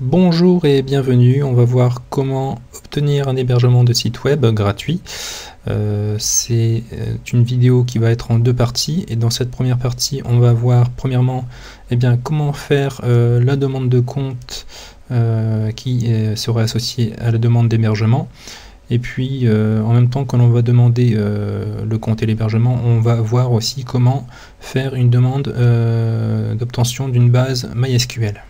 Bonjour et bienvenue, on va voir comment obtenir un hébergement de site web gratuit. C'est une vidéo qui va être en deux parties et dans cette première partie on va voir premièrement comment faire la demande de compte qui serait associée à la demande d'hébergement. Et puis en même temps que l'on va demander le compte et l'hébergement, on va voir aussi comment faire une demande d'obtention d'une base MySQL.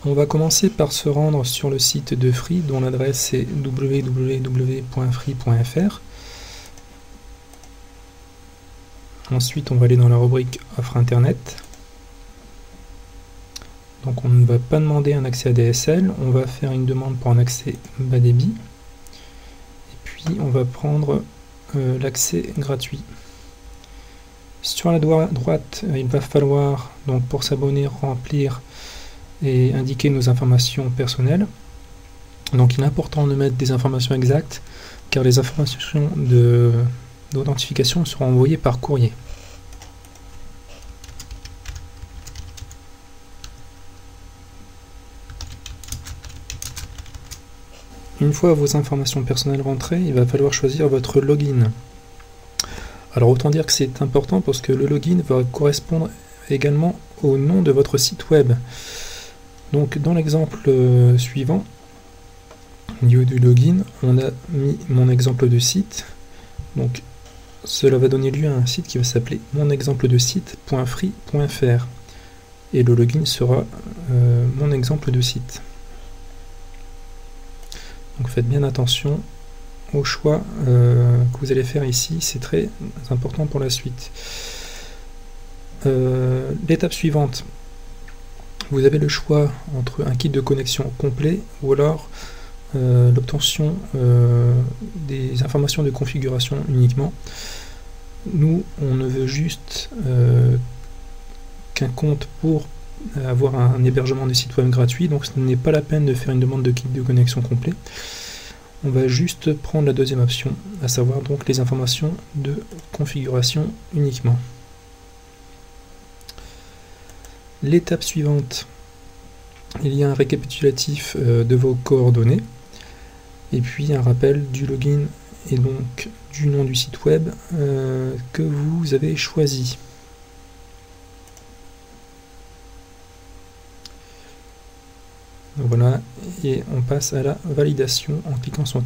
On va commencer par se rendre sur le site de Free dont l'adresse est www.free.fr. Ensuite on va aller dans la rubrique offre internet. Donc on ne va pas demander un accès ADSL, on va faire une demande pour un accès bas débit. Et puis on va prendre l'accès gratuit. Sur la droite, il va falloir donc pour s'abonner remplir et indiquer nos informations personnelles. Donc il est important de mettre des informations exactes car les informations d'authentification seront envoyées par courrier. Une fois vos informations personnelles rentrées, il va falloir choisir votre login. Alors autant dire que c'est important parce que le login va correspondre également au nom de votre site web. Donc dans l'exemple suivant, au niveau du login, on a mis mon exemple de site. Donc cela va donner lieu à un site qui va s'appeler monexempledesite.free.fr et le login sera mon exemple de site. Donc faites bien attention au choix que vous allez faire ici, c'est très important pour la suite. L'étape suivante, vous avez le choix entre un kit de connexion complet ou alors l'obtention des informations de configuration uniquement. Nous, on ne veut juste qu'un compte pour avoir un hébergement de site web gratuit, donc ce n'est pas la peine de faire une demande de kit de connexion complet. On va juste prendre la deuxième option, à savoir donc les informations de configuration uniquement. L'étape suivante, il y a un récapitulatif de vos coordonnées et puis un rappel du login et donc du nom du site web que vous avez choisi. Voilà, et on passe à la validation en cliquant sur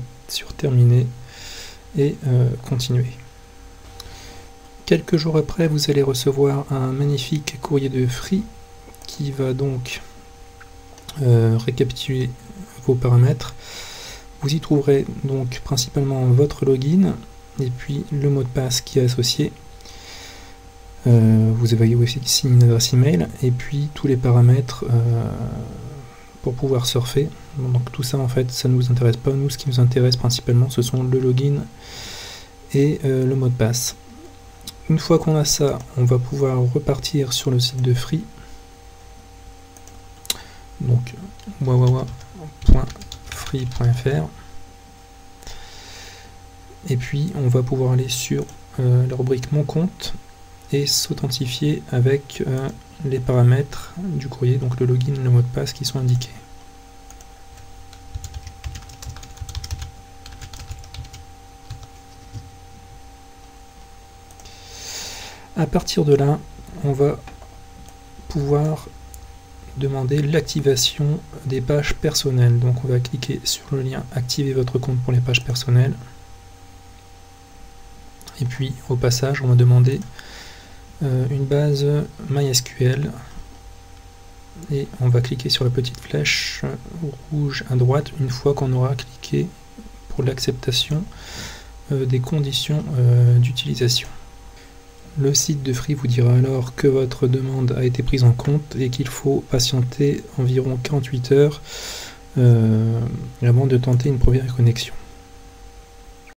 terminer et continuer. Quelques jours après, vous allez recevoir un magnifique courrier de Free qui va donc récapituler vos paramètres. Vous y trouverez donc principalement votre login et puis le mot de passe qui est associé. Vous avez aussi ici une adresse email et puis tous les paramètres pour pouvoir surfer. Donc tout ça en fait ça ne nous intéresse pas, nous ce qui nous intéresse principalement ce sont le login et le mot de passe. Une fois qu'on a ça, on va pouvoir repartir sur le site de Free, donc www.free.fr et puis on va pouvoir aller sur la rubrique mon compte et s'authentifier avec les paramètres du courrier, donc le login et le mot de passe qui sont indiqués. À partir de là, on va pouvoir demander l'activation des pages personnelles. Donc on va cliquer sur le lien activer votre compte pour les pages personnelles. Et puis au passage, on va demander une base MySQL et on va cliquer sur la petite flèche rouge à droite une fois qu'on aura cliqué pour l'acceptation des conditions d'utilisation. Le site de Free vous dira alors que votre demande a été prise en compte et qu'il faut patienter environ 48 heures avant de tenter une première connexion.